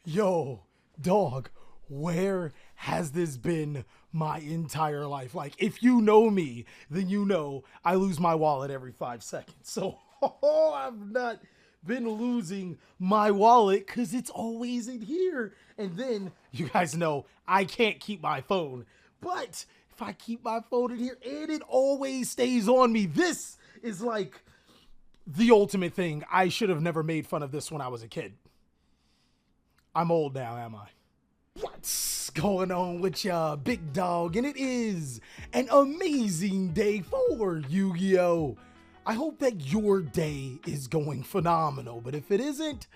Yo, dog, where has this been my entire life? Like, if you know me, then you know I lose my wallet every 5 seconds. So, I've not been losing my wallet because it's always in here. And then, you guys know, I can't keep my phone. But if I keep my phone in here and it always stays on me, this is like the ultimate thing. I should have never made fun of this when I was a kid. I'm old now, am I? What's going on with ya, big dog? And it is an amazing day for Yu-Gi-Oh! I hope that your day is going phenomenal, but if it isn't,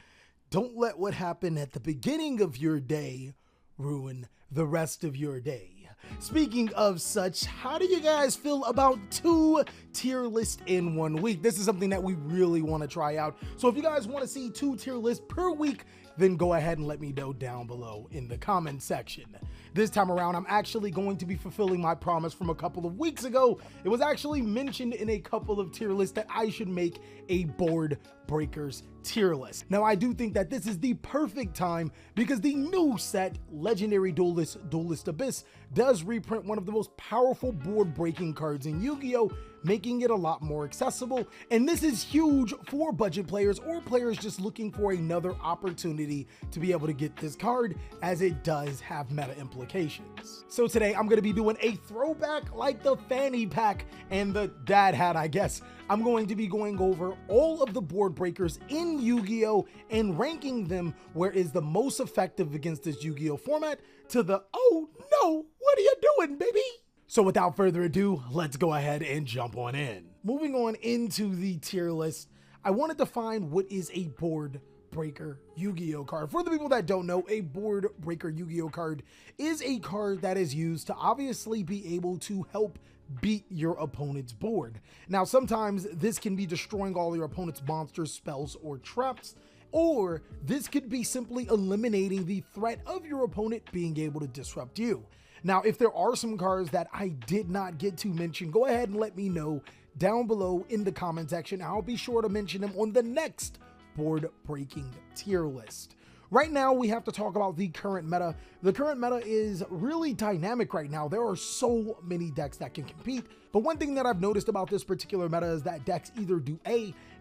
don't let what happened at the beginning of your day ruin the rest of your day. Speaking of such, how do you guys feel about 2 tier lists in 1 week? This is something that we really want to try out. So if you guys want to see 2 tier lists per week, then go ahead and let me know down below in the comment section. This time around, I'm actually going to be fulfilling my promise from a couple of weeks ago. It was actually mentioned in a couple of tier lists that I should make a board breakers tier list. Now, I do think that this is the perfect time because the new set, Legendary Duelist, Duelist Abyss, does reprint one of the most powerful board breaking cards in Yu-Gi-Oh!, making it a lot more accessible. And this is huge for budget players or players just looking for another opportunity to be able to get this card, as it does have meta implications. So today I'm going to be doing a throwback like the fanny pack and the dad hat, I guess. I'm going to be going over all of the board breakers in Yu-Gi-Oh! And ranking them where is the most effective against this Yu-Gi-Oh! Format to the, oh no, what are you doing, baby? So without further ado, let's go ahead and jump on in. Moving on into the tier list, I wanted to find what is a board breaker Yu-Gi-Oh! Card. For the people that don't know, a board breaker Yu-Gi-Oh! Card is a card that is used to obviously be able to help beat your opponent's board. Now, sometimes this can be destroying all your opponent's monsters, spells, or traps, or this could be simply eliminating the threat of your opponent being able to disrupt you. Now, if there are some cards that I did not get to mention, go ahead and let me know down below in the comment section. I'll be sure to mention them on the next board breaking tier list. Right now, we have to talk about the current meta. The current meta is really dynamic right now. There are so many decks that can compete. But one thing that I've noticed about this particular meta is that decks either do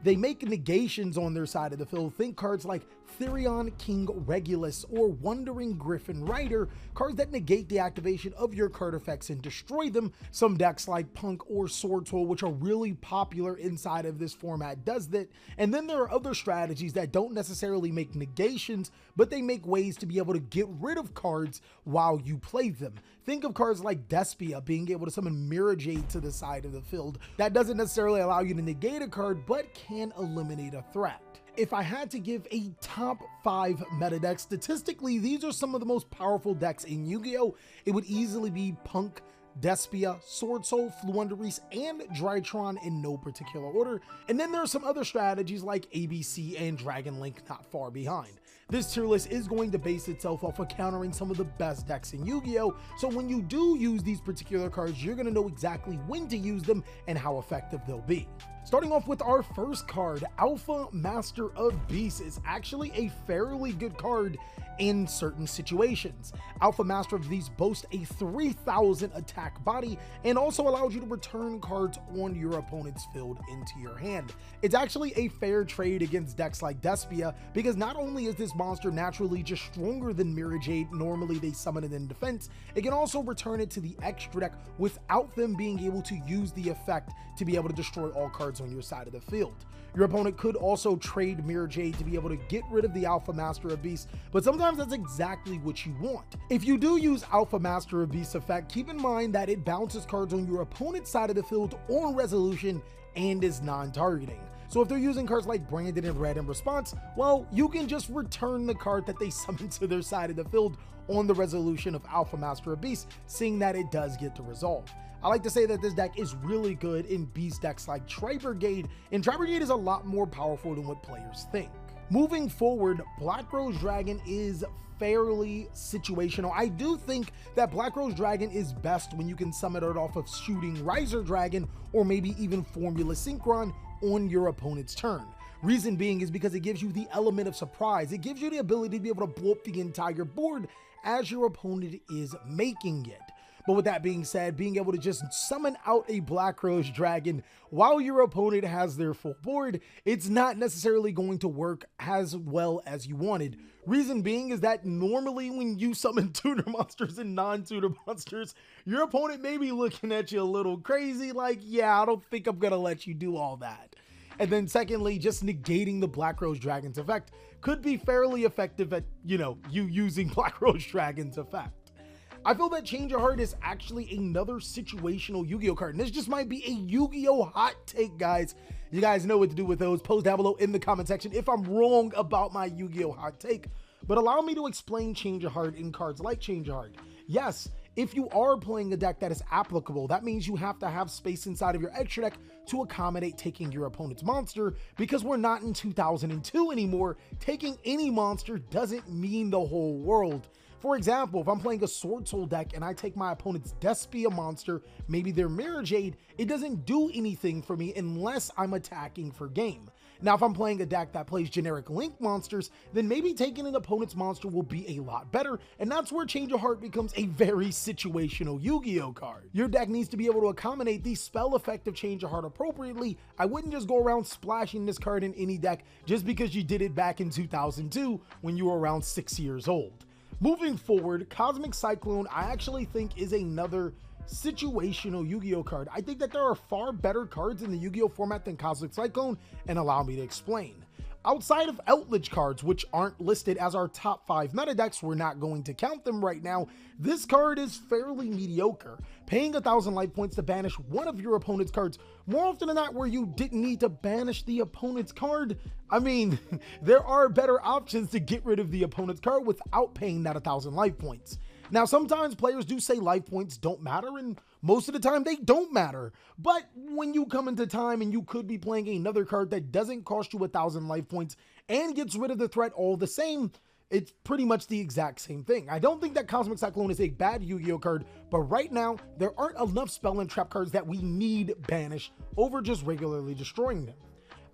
they make negations on their side of the field. Think cards like Therion King Regulus or Wandering Griffin Rider, cards that negate the activation of your card effects and destroy them. Some decks like Punk or SWORDSOUL, which are really popular inside of this format, does that. And then there are other strategies that don't necessarily make negations, but they make ways to be able to get rid of cards while you play them. Think of cards like Despia being able to summon Mirror Jade to the side of the field. That doesn't necessarily allow you to negate a card, but can eliminate a threat. If I had to give a top 5 meta decks, statistically, these are some of the most powerful decks in Yu-Gi-Oh! It would easily be Punk, Despia, SWORDSOUL, Floowandereeze, and Drytron in no particular order. And then there are some other strategies like ABC and Dragon Link not far behind. This tier list is going to base itself off of countering some of the best decks in Yu-Gi-Oh! So when you do use these particular cards, you're going to know exactly when to use them and how effective they'll be. Starting off with our first card, Alpha Master of Beasts is actually a fairly good card in certain situations. Alpha Master of Beasts boasts a 3000 attack body and also allows you to return cards on your opponent's field into your hand. It's actually a fair trade against decks like Despia because not only is this monster naturally just stronger than Mirror Jade, normally they summon it in defense, it can also return it to the extra deck without them being able to use the effect to be able to destroy all cards on your side of the field. Your opponent could also trade Mirror Jade to be able to get rid of the Alpha Master of Beasts, but sometimes that's exactly what you want. If you do use Alpha Master of Beasts effect, keep in mind that it bounces cards on your opponent's side of the field on resolution and is non-targeting. So if they're using cards like Branded in red in response, well, you can just return the card that they summoned to their side of the field on the resolution of Alpha Master of Beasts, seeing that it does get to resolve. I like to say that this deck is really good in beast decks like Tri-Brigade, and Tri-Brigade is a lot more powerful than what players think. Moving forward, Black Rose Dragon is fairly situational. I do think that Black Rose Dragon is best when you can summon it off of shooting Riser Dragon or maybe even Formula Synchron on your opponent's turn. Reason being is because it gives you the element of surprise. It gives you the ability to be able to blow up the entire board as your opponent is making it. But with that being said, being able to just summon out a Black Rose Dragon while your opponent has their full board, it's not necessarily going to work as well as you wanted. Reason being is that normally when you summon tutor monsters and non-tutor monsters, your opponent may be looking at you a little crazy, like, yeah, I don't think I'm gonna let you do all that. And then secondly, just negating the Black Rose Dragon's effect could be fairly effective at, you using Black Rose Dragon's effect. I feel that Change of Heart is actually another situational Yu-Gi-Oh card, and this just might be a Yu-Gi-Oh hot take, guys. You guys know what to do with those. Post down below in the comment section if I'm wrong about my Yu-Gi-Oh hot take, but allow me to explain Change of Heart in cards like Change of Heart. Yes, if you are playing a deck that is applicable, that means you have to have space inside of your extra deck to accommodate taking your opponent's monster, because we're not in 2002 anymore. Taking any monster doesn't mean the whole world. For example, if I'm playing a SWORDSOUL deck and I take my opponent's Despia monster, maybe their Mirror Jade, it doesn't do anything for me unless I'm attacking for game. Now, if I'm playing a deck that plays generic Link monsters, then maybe taking an opponent's monster will be a lot better, and that's where Change of Heart becomes a very situational Yu-Gi-Oh card. Your deck needs to be able to accommodate the spell effect of Change of Heart appropriately. I wouldn't just go around splashing this card in any deck just because you did it back in 2002 when you were around 6 years old. Moving forward, Cosmic Cyclone I actually think is another situational Yu-Gi-Oh card. I think that there are far better cards in the Yu-Gi-Oh format than Cosmic Cyclone, and allow me to explain. Outside of Outledge cards, which aren't listed as our top 5 meta decks, we're not going to count them right now, this card is fairly mediocre. Paying 1,000 life points to banish one of your opponent's cards, more often than not where you didn't need to banish the opponent's card. I mean, there are better options to get rid of the opponent's card without paying that 1,000 life points. Now, sometimes players do say life points don't matter, and most of the time they don't matter. But when you come into time and you could be playing another card that doesn't cost you 1,000 life points and gets rid of the threat all the same, it's pretty much the exact same thing. I don't think that Cosmic Cyclone is a bad Yu-Gi-Oh card, but right now, there aren't enough spell and trap cards that we need banished over just regularly destroying them.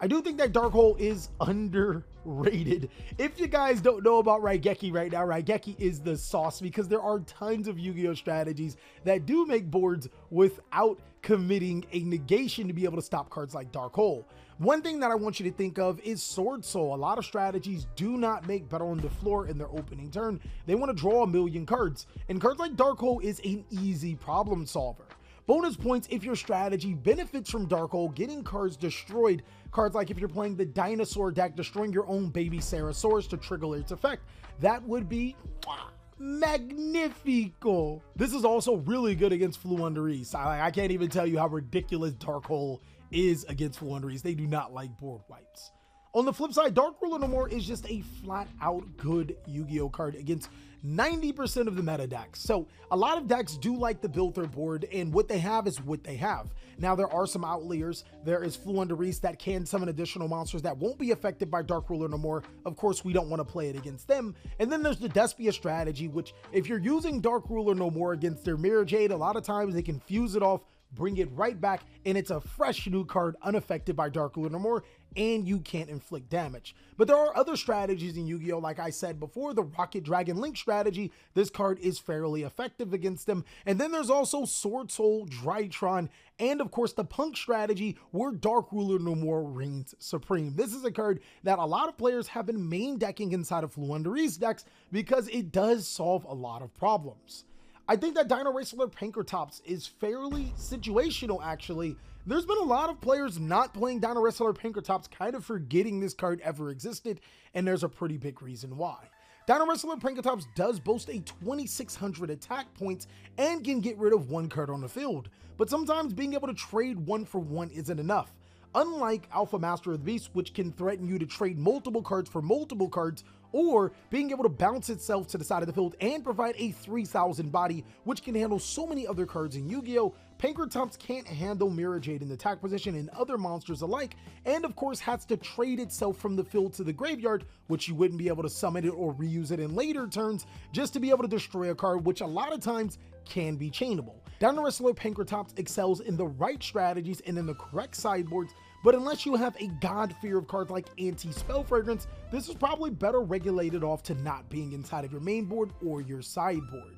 I do think that Dark Hole is underrated. If you guys don't know about RAIGEKI right now, RAIGEKI is the sauce, because there are tons of Yu-Gi-Oh strategies that do make boards without committing a negation to be able to stop cards like Dark Hole. One thing that I want you to think of is SWORDSOUL. A lot of strategies do not make BARONNE the FLEUR in their opening turn. They want to draw a million cards, and cards like Dark Hole is an easy problem solver. Bonus points if your strategy benefits from Dark Hole getting cards destroyed. Cards like if you're playing the dinosaur deck, destroying your own BABYCERASAURUS to trigger its effect. That would be magnifico. This is also really good against FLEUR. I can't even tell you how ridiculous Dark Hole is against FLEUR. They do not like board wipes. On the flip side, Dark Ruler No More is just a flat out good Yu-Gi-Oh card against 90% of the meta decks. So a lot of decks do like to build their board, and what they have is what they have. Now, there are some outliers. There is FLEUR that can summon additional monsters that won't be affected by Dark Ruler No More. Of course, we don't want to play it against them. And then there's the Despia strategy, which if you're using Dark Ruler No More against their Mirror Jade, a lot of times they can fuse it off, bring it right back, and it's a fresh new card unaffected by Dark Ruler No More, and you can't inflict damage. But there are other strategies in Yu-Gi-Oh! Like I said before, the Rocket Dragon Link strategy, this card is fairly effective against them. And then there's also SWORDSOUL, Drytron, and of course the Punk strategy, where Dark Ruler No More reigns supreme. This is a card that a lot of players have been main decking inside of FLEUR decks because it does solve a lot of problems. I think that Dino Wrestler Pankratops is fairly situational, actually. There's been a lot of players not playing Dino Wrestler Pankratops, kind of forgetting this card ever existed, and there's a pretty big reason why. Dino Wrestler Pankratops does boast a 2,600 attack points and can get rid of one card on the field, but sometimes being able to trade 1 for 1 isn't enough. Unlike Alpha Master of the Beast, which can threaten you to trade multiple cards for multiple cards, or being able to bounce itself to the side of the field and provide a 3,000 body, which can handle so many other cards in Yu-Gi-Oh! Pankratops can't handle Mirror Jade in the attack position and other monsters alike, and of course has to trade itself from the field to the graveyard, which you wouldn't be able to summon it or reuse it in later turns, just to be able to destroy a card, which a lot of times can be chainable. Dino Wrestler Pankratops excels in the right strategies and in the correct sideboards, but unless you have a god fear of cards like Anti-Spell Fragrance, this is probably better regulated off to not being inside of your main board or your sideboard.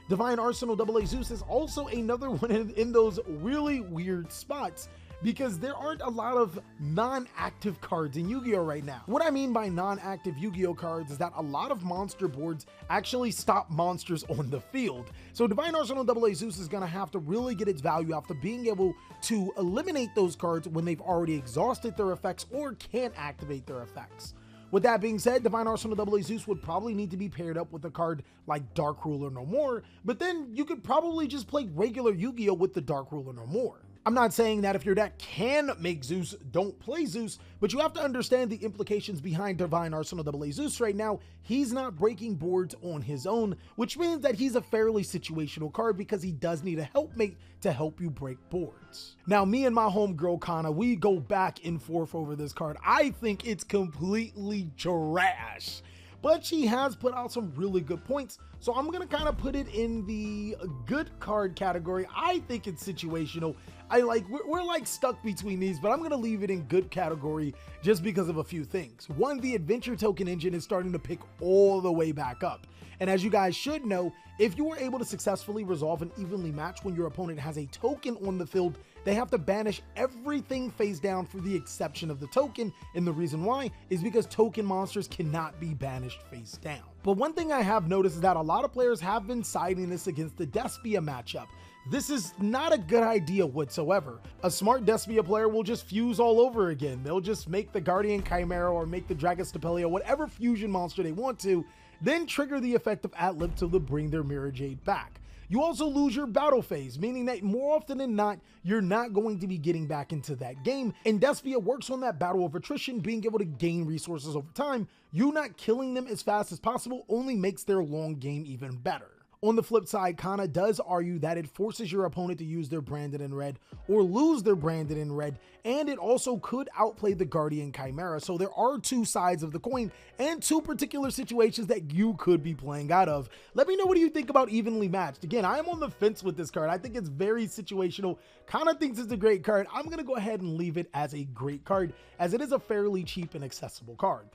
Divine Arsenal AA Zeus is also another one in those really weird spots, because there aren't a lot of non-active cards in Yu-Gi-Oh right now. What I mean by non-active Yu-Gi-Oh cards is that a lot of monster boards actually stop monsters on the field. So Divine Arsenal AA Zeus is gonna have to really get its value after being able to eliminate those cards when they've already exhausted their effects or can't activate their effects. With that being said, Divine Arsenal AA Zeus would probably need to be paired up with a card like Dark Ruler No More, but then you could probably just play regular Yu-Gi-Oh with the Dark Ruler No More. I'm not saying that if your deck can make Zeus, don't play Zeus, but you have to understand the implications behind Divine Arsenal AA Zeus right now. He's not breaking boards on his own, which means that he's a fairly situational card because he does need a helpmate to help you break boards. Now, me and my homegirl Kana, we go back and forth over this card. I think it's completely trash, but she has put out some really good points, so I'm gonna kind of put it in the good card category. I think it's situational. We're like stuck between these, but I'm gonna leave it in good category just because of a few things. One, the adventure token engine is starting to pick all the way back up. And as you guys should know, if you were able to successfully resolve an evenly match when your opponent has a token on the field, they have to banish everything face down for the exception of the token, and the reason why is because token monsters cannot be banished face down. But one thing I have noticed is that a lot of players have been siding this against the Despia matchup. This is not a good idea whatsoever. A smart Despia player will just fuse all over again. They'll just make the Guardian Chimera or make the Dragostapelia, whatever fusion monster they want to, then trigger the effect of Ad-lib to bring their Mirror Jade back. You also lose your battle phase, meaning that more often than not, you're not going to be getting back into that game, and Despia works on that battle of attrition, being able to gain resources over time. You not killing them as fast as possible only makes their long game even better. On the flip side, Kana does argue that it forces your opponent to use their Branded in Red or lose their Branded in Red, and it also could outplay the Guardian Chimera. So there are two sides of the coin and two particular situations that you could be playing out of. Let me know what you think about Evenly Matched. Again, I am on the fence with this card. I think it's very situational. Kana thinks it's a great card. I'm going to go ahead and leave it as a great card, as it is a fairly cheap and accessible card.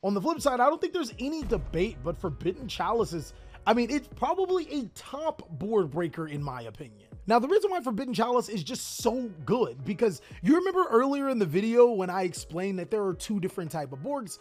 On the flip side, I don't think there's any debate, but Forbidden Chalice it's probably a top board breaker in my opinion. Now, the reason why Forbidden Chalice is just so good, because you remember earlier in the video when I explained that there are two different type of boards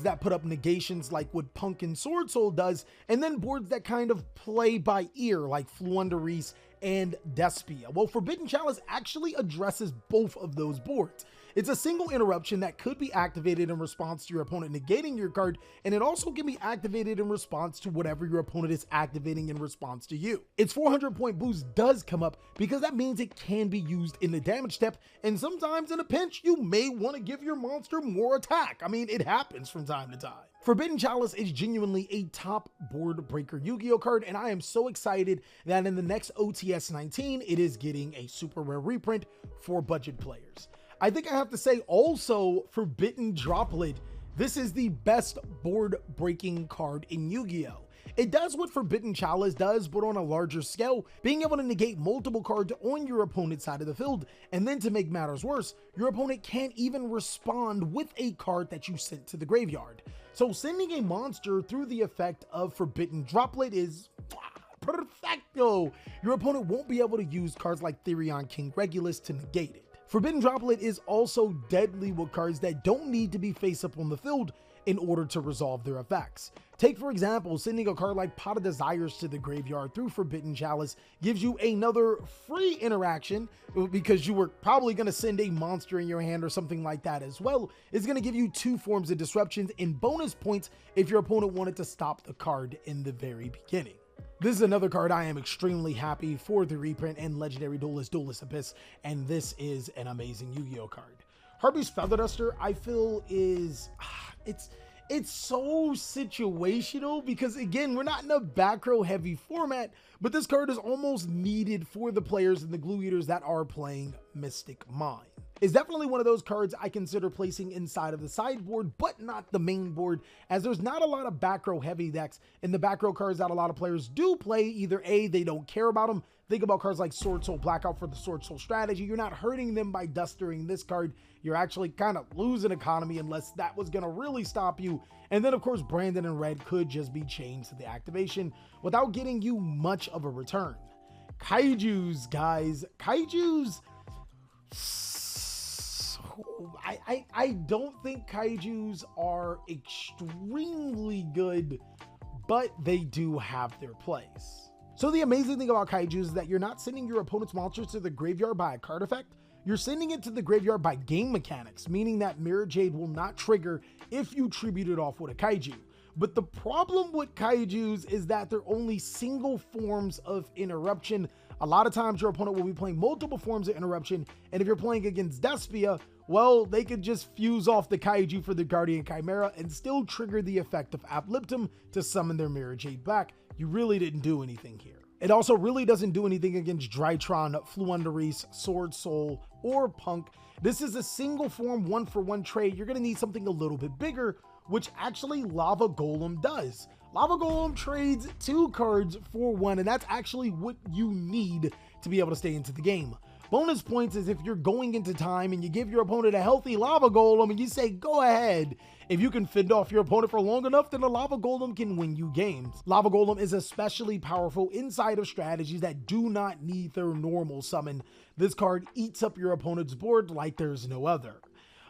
that put up negations like what Punk and SWORDSOUL does, and then boards that kind of play by ear like Floowandereeze and Despia. Well, Forbidden Chalice actually addresses both of those boards. It's a single interruption that could be activated in response to your opponent negating your card, and it also can be activated in response to whatever your opponent is activating in response to you. Its 400-point boost does come up because that means it can be used in the damage step, and sometimes in a pinch, you may want to give your monster more attack. It happens from time to time. Forbidden Chalice is genuinely a top board breaker Yu-Gi-Oh card, and I am so excited that in the next OTS 19, it is getting a super rare reprint for budget players. I think I have to say also, Forbidden Droplet, this is the best board breaking card in Yu-Gi-Oh! It does what Forbidden Chalice does, but on a larger scale, being able to negate multiple cards on your opponent's side of the field, and then to make matters worse, your opponent can't even respond with a card that you sent to the graveyard. So sending a monster through the effect of Forbidden Droplet is perfecto. Your opponent won't be able to use cards like Therion King Regulus to negate it. Forbidden Droplet is also deadly with cards that don't need to be face up on the field in order to resolve their effects. Take, for example, sending a card like Pot of Desires to the graveyard through Forbidden Chalice gives you another free interaction, because you were probably going to send a monster in your hand or something like that as well. It's going to give you two forms of disruptions and bonus points if your opponent wanted to stop the card in the very beginning. This is another card I am extremely happy for the reprint and Legendary Duelist Abyss, and this is an amazing Yu-Gi-Oh card. HARPIE'S Feather Duster, I feel is, it's so situational because, again, we're not in a back row heavy format, but this card is almost needed for the players and the glue eaters that are playing Mystic Mine. It's definitely one of those cards I consider placing inside of the sideboard, but not the main board, as there's not a lot of back row heavy decks, and the back row cards that a lot of players do play, either A, they don't care about them. Think about cards like SWORDSOUL, BLACKOUT for the SWORDSOUL strategy. You're not hurting them by dustering this card. You're actually kind of losing economy unless that was going to really stop you. And then, of course, Brandon and Red could just be chained to the activation without getting you much of a return. Kaijus, guys. Kaijus... I don't think Kaijus are extremely good, but they do have their place. So the amazing thing about Kaijus is that you're not sending your opponent's monsters to the graveyard by a card effect. You're sending it to the graveyard by game mechanics, meaning that Mirror Jade will not trigger if you tribute it off with a Kaiju. But the problem with Kaijus is that they're only single forms of interruption. A lot of times your opponent will be playing multiple forms of interruption, and if you're playing against Despia, well, they could just fuse off the Kaiju for the Guardian Chimera and still trigger the effect of Apolyptum to summon their Mirror Jade back. You really didn't do anything here. It also really doesn't do anything against Drytron, Floowandereeze, SWORDSOUL, or Punk. This is a single form 1-for-1 trade. You're going to need something a little bit bigger, which actually Lava Golem does. Lava Golem trades 2 cards for 1, and that's actually what you need to be able to stay into the game. Bonus points is if you're going into time and you give your opponent a healthy Lava Golem and you say, go ahead. If you can fend off your opponent for long enough, then a Lava Golem can win you games. Lava Golem is especially powerful inside of strategies that do not need their normal summon. This card eats up your opponent's board like there's no other.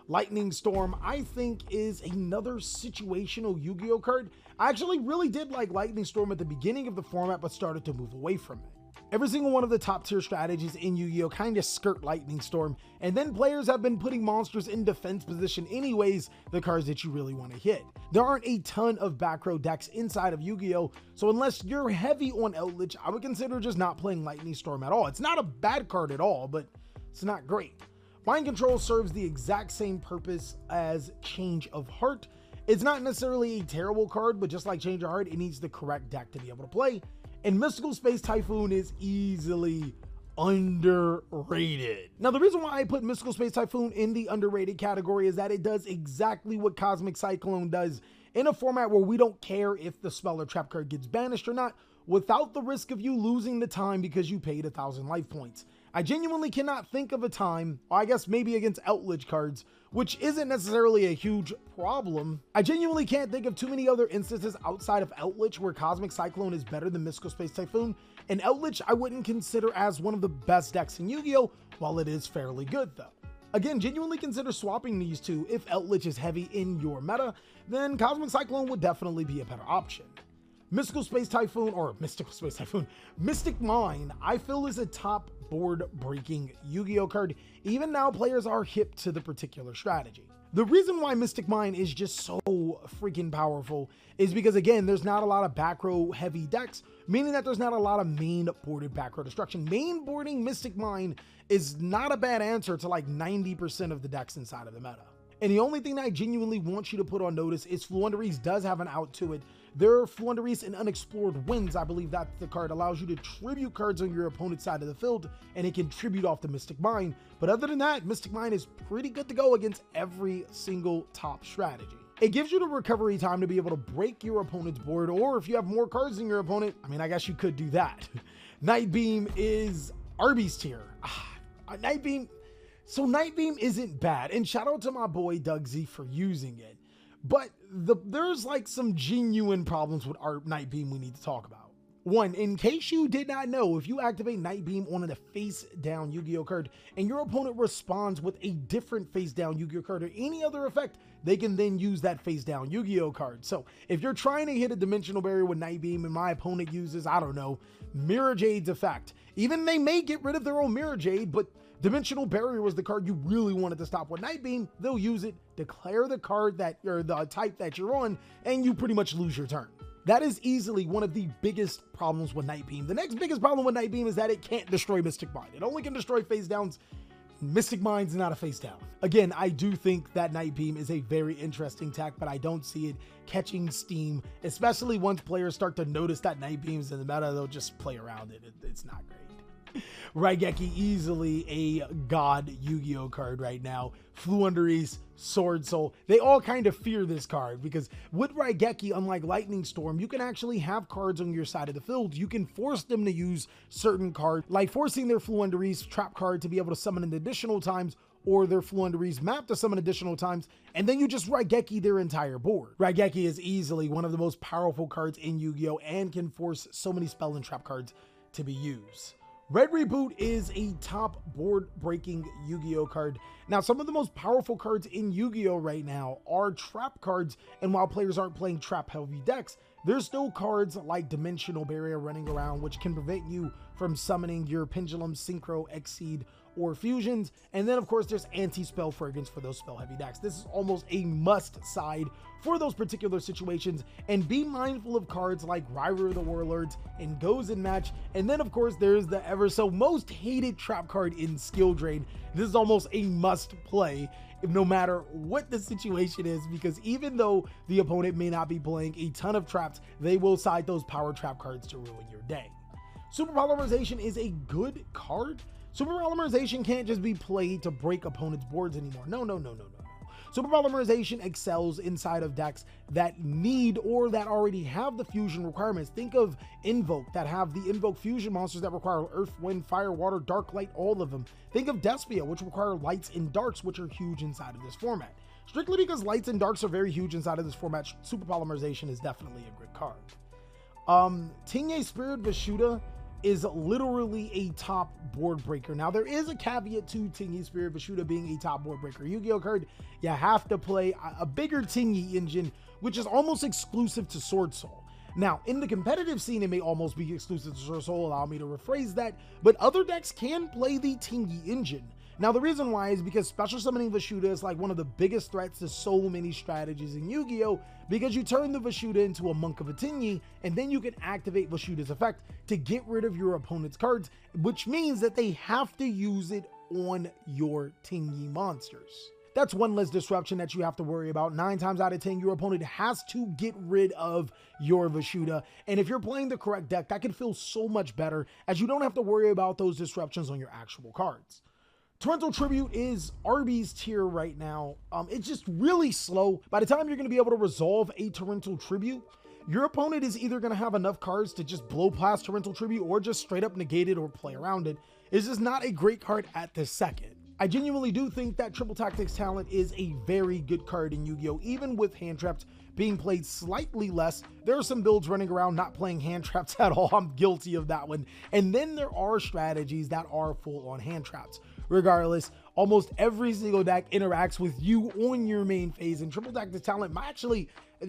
Lightning Storm, I think, is another situational Yu-Gi-Oh card. I actually really did like Lightning Storm at the beginning of the format, but started to move away from it. Every single one of the top tier strategies in Yu-Gi-Oh kind of skirt Lightning Storm, and then players have been putting monsters in defense position anyways, the cards that you really want to hit. There aren't a ton of back row decks inside of Yu-Gi-Oh, so unless you're heavy on Eldritch, I would consider just not playing Lightning Storm at all. It's not a bad card at all, but it's not great. Mind Control serves the exact same purpose as Change of Heart. It's not necessarily a terrible card, but just like Change of Heart, it needs the correct deck to be able to play. And Mystical Space Typhoon is easily underrated. Now, the reason why I put Mystical Space Typhoon in the underrated category is that it does exactly what Cosmic Cyclone does in a format where we don't care if the spell or trap card gets banished or not, without the risk of you losing the time because you paid 1,000 life points. I genuinely cannot think of a time, or I guess maybe against Outledge cards, which isn't necessarily a huge problem. I genuinely can't think of too many other instances outside of Outledge where Cosmic Cyclone is better than Mystical Space Typhoon, and Outledge I wouldn't consider as one of the best decks in Yu-Gi-Oh, while it is fairly good though. Again, genuinely consider swapping these two. If Outledge is heavy in your meta, then Cosmic Cyclone would definitely be a better option. Mystical Space Typhoon, or Mystical Space Typhoon, Mystic Mine, I feel is a top board breaking Yu-Gi-Oh card. Even now, players are hip to the particular strategy. The reason why Mystic Mine is just so freaking powerful is because, again, there's not a lot of back row heavy decks, meaning that there's not a lot of main boarded back row destruction. Main boarding Mystic Mine is not a bad answer to like 90% of the decks inside of the meta. And the only thing that I genuinely want you to put on notice is Floowandereeze does have an out to it. There are Floowandereeze and Unexplored Winds. I believe that the card allows you to tribute cards on your opponent's side of the field, and it can tribute off the Mystic Mine. But other than that, Mystic Mine is pretty good to go against every single top strategy. It gives you the recovery time to be able to break your opponent's board, or if you have more cards than your opponent, I mean, I guess you could do that. Night Beam is Arby's tier. Night Beam. So Night Beam isn't bad, and shout out to my boy Doug Z for using it. But there's like some genuine problems with our Night Beam we need to talk about. One, in case you did not know, if you activate Night Beam on a face down Yu-Gi-Oh card and your opponent responds with a different face down Yu-Gi-Oh card or any other effect, they can then use that face down Yu-Gi-Oh card. So if you're trying to hit a dimensional barrier with Night Beam and my opponent uses, I don't know, Mirror Jade's effect, even they may get rid of their own Mirror Jade, but Dimensional Barrier was the card you really wanted to stop with Night Beam, they'll use it, declare the card that, or the type that you're on, and you pretty much lose your turn. That is easily one of the biggest problems with Night Beam. The next biggest problem with Night Beam is that it can't destroy Mystic Mine. It only can destroy face downs. Mystic Mind's not a face down. Again, I do think that Night Beam is a very interesting tech, but I don't see it catching steam, especially once players start to notice that Night Beam's in the meta. They'll just play around it. It's not great. RAIGEKI, easily a god Yu-Gi-Oh card right now. Floowandereeze, SWORDSOUL, they all kind of fear this card because with RAIGEKI, unlike Lightning Storm, you can actually have cards on your side of the field. You can force them to use certain cards, like forcing their Floowandereeze trap card to be able to summon an additional times, or their Floowandereeze map to summon additional times, and then you just RAIGEKI their entire board. RAIGEKI is easily one of the most powerful cards in Yu-Gi-Oh and can force so many spell and trap cards to be used. Red Reboot is a top board-breaking Yu-Gi-Oh card. Now, some of the most powerful cards in Yu-Gi-Oh right now are trap cards, and while players aren't playing trap-heavy decks, there's still cards like Dimensional Barrier running around, which can prevent you from summoning your Pendulum, Synchro, Exceed, or Fusions. And then, of course, there's Anti-Spell Fragrance for those spell-heavy decks. This is almost a must-side for those particular situations, and be mindful of cards like Rivalry of the Warlords and GOZEN match. And then, of course, there's the ever so most hated trap card in Skill Drain. This is almost a must-play no matter what the situation is, because even though the opponent may not be playing a ton of traps, they will side those power trap cards to ruin your day. Super Polymerization is a good card. Super Polymerization can't just be played to break opponents' boards anymore. No. Super Polymerization excels inside of decks that need or that already have the fusion requirements. Think of Invoke, that have the Invoke fusion monsters that require Earth, Wind, Fire, Water, Dark, Light, all of them. Think of Despia, which require Lights and Darks, which are huge inside of this format. Strictly because Lights and Darks are very huge inside of this format, Super Polymerization is definitely a good card. Tingye Spirit Vishuddha is literally a top board breaker. Now, there is a caveat to Tingye Spirit Vishuddha being a top board breaker Yu-Gi-Oh card. You have to play a bigger Tingye engine, which is almost exclusive to SWORDSOUL. Now, in the competitive scene, it may almost be exclusive to SWORDSOUL, allow me to rephrase that, but other decks can play the Tingye engine. Now, the reason why is because special summoning Vishuddha is like one of the biggest threats to so many strategies in Yu-Gi-Oh! Because you turn the Vishuddha into a Monk of a Tingye, and then you can activate Vishuddha's effect to get rid of your opponent's cards, which means that they have to use it on your Tingye monsters. That's one less disruption that you have to worry about. 9 times out of 10, your opponent has to get rid of your Vishuddha. And if you're playing the correct deck, that can feel so much better, as you don't have to worry about those disruptions on your actual cards. Torrential Tribute is RB's tier right now. It's just really slow. By the time you're going to be able to resolve a Torrential Tribute, your opponent is either going to have enough cards to just blow past Torrential Tribute or just straight up negate it or play around it. It's just not a great card at this second. I genuinely do think that Triple Tactics Talent is a very good card in Yu-Gi-Oh! Even with hand traps being played slightly less. There are some builds running around not playing hand traps at all. I'm guilty of that one. And then there are strategies that are full on hand traps. Regardless, almost every single deck interacts with you on your main phase, and Triple Tactics Talent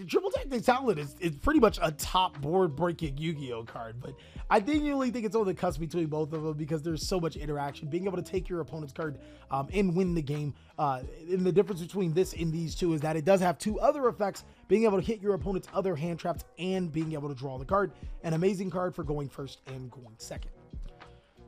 Triple Tactics Talent is pretty much a top board breaking Yu-Gi-Oh card, but I genuinely think it's on the cusp between both of them because there's so much interaction. Being able to take your opponent's card and win the game. And the difference between this and these two is that it does have 2 other effects, being able to hit your opponent's other hand traps and being able to draw the card. An amazing card for going first and going second.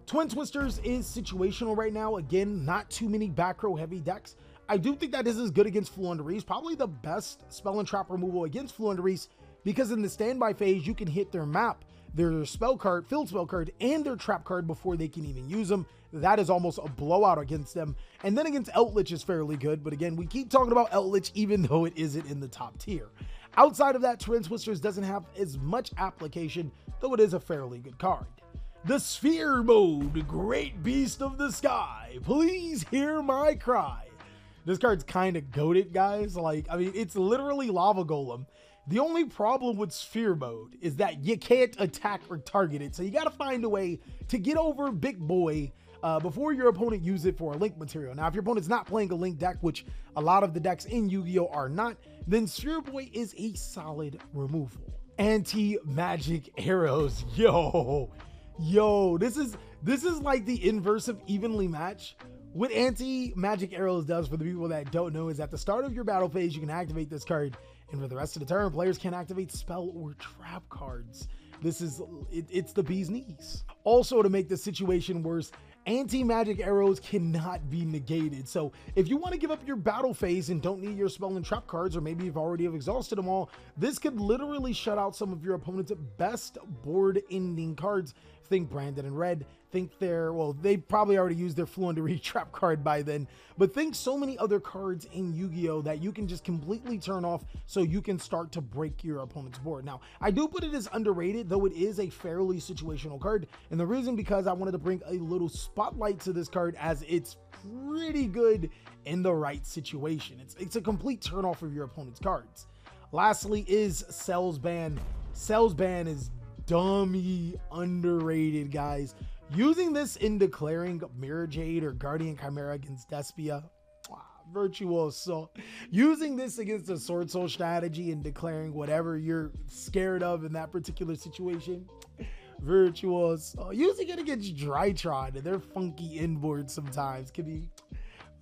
Twin Twisters is situational right now. Again, not too many back row heavy decks. I do think that this is good against Floowandereeze, probably the best spell and trap removal against Floowandereeze, because in the standby phase, you can hit their map, their spell card, field spell card, and their trap card before they can even use them. That is almost a blowout against them. And then against Eldritch is fairly good, but again, we keep talking about Eldritch even though it isn't in the top tier. Outside of that, Twin Twisters doesn't have as much application, though it is a fairly good card. The Sphere Mode, Great Beast of the Sky, please hear my cry. This card's kind of goated, guys. It's literally Lava Golem. The only problem with Sphere Mode is that you can't attack or target it, so you got to find a way to get over Big Boy before your opponent use it for a link material. Now, if your opponent's not playing a link deck, which a lot of the decks in Yu-Gi-Oh are not, then Sphere Boy is a solid removal. Anti-magic arrows, yo, this is like the inverse of evenly match. What anti-magic arrows does, for the people that don't know, is at the start of your battle phase, you can activate this card, and for the rest of the turn, players can activate spell or trap cards. It's the bee's knees. Also, to make the situation worse, Anti-magic arrows cannot be negated. So if you want to give up your battle phase and don't need your spell and trap cards, or maybe you've already exhausted them all, this could literally shut out some of your opponent's best board ending cards. Think Branded in red, think they probably already used their Fluendery trap card by then, but think so many other cards in Yu-Gi-Oh that you can just completely turn off so you can start to break your opponent's board. Now, I do put it as underrated, though it is a fairly situational card, and the reason because I wanted to bring a little spotlight to this card as it's pretty good in the right situation. It's a complete turn off of your opponent's cards. Lastly is Cells Ban. Cells Ban is dummy underrated, guys. Using this in declaring Mirror Jade or Guardian Chimera against Despia, virtuoso. Using this against a SWORDSOUL strategy and declaring whatever you're scared of in that particular situation, virtuoso. Using it against Drytron and their funky inboards sometimes can be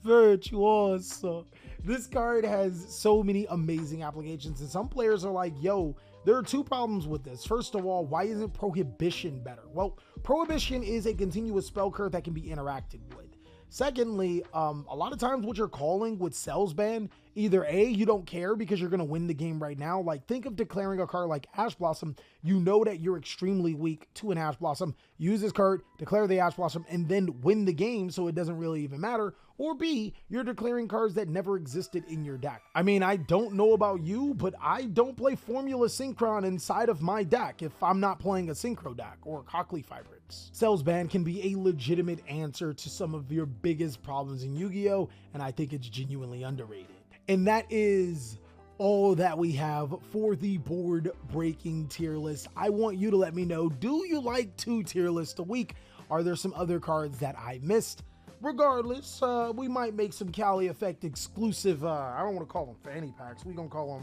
virtuoso. This card has so many amazing applications, and some players are like, yo, there are two problems with this. First of all, why isn't Prohibition better? Well, Prohibition is a continuous spell card that can be interacted with. Secondly, a lot of times what you're calling with Cells Ban, either A, you don't care because you're going to win the game right now. Like, think of declaring a card like Ash Blossom. You know that you're extremely weak to an Ash Blossom. Use this card, declare the Ash Blossom, and then win the game, so it doesn't really even matter. Or B, you're declaring cards that never existed in your deck. I mean, I don't know about you, but I don't play Formula Synchron inside of my deck if I'm not playing a Synchro deck or Cockley Fibrates. Cells Ban can be a legitimate answer to some of your biggest problems in Yu-Gi-Oh!, and I think it's genuinely underrated. And that is all that we have for the board breaking tier list. I want you to let me know, do you like 2 tier lists a week? Are there some other cards that I missed? Regardless, we might make some CaliEffect exclusive, I don't want to call them fanny packs, we're going to call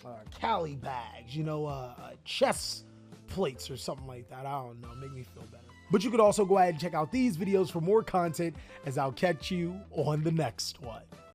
them Cali bags, you know, chest plates or something like that. I don't know, make me feel better. But you could also go ahead and check out these videos for more content, as I'll catch you on the next one.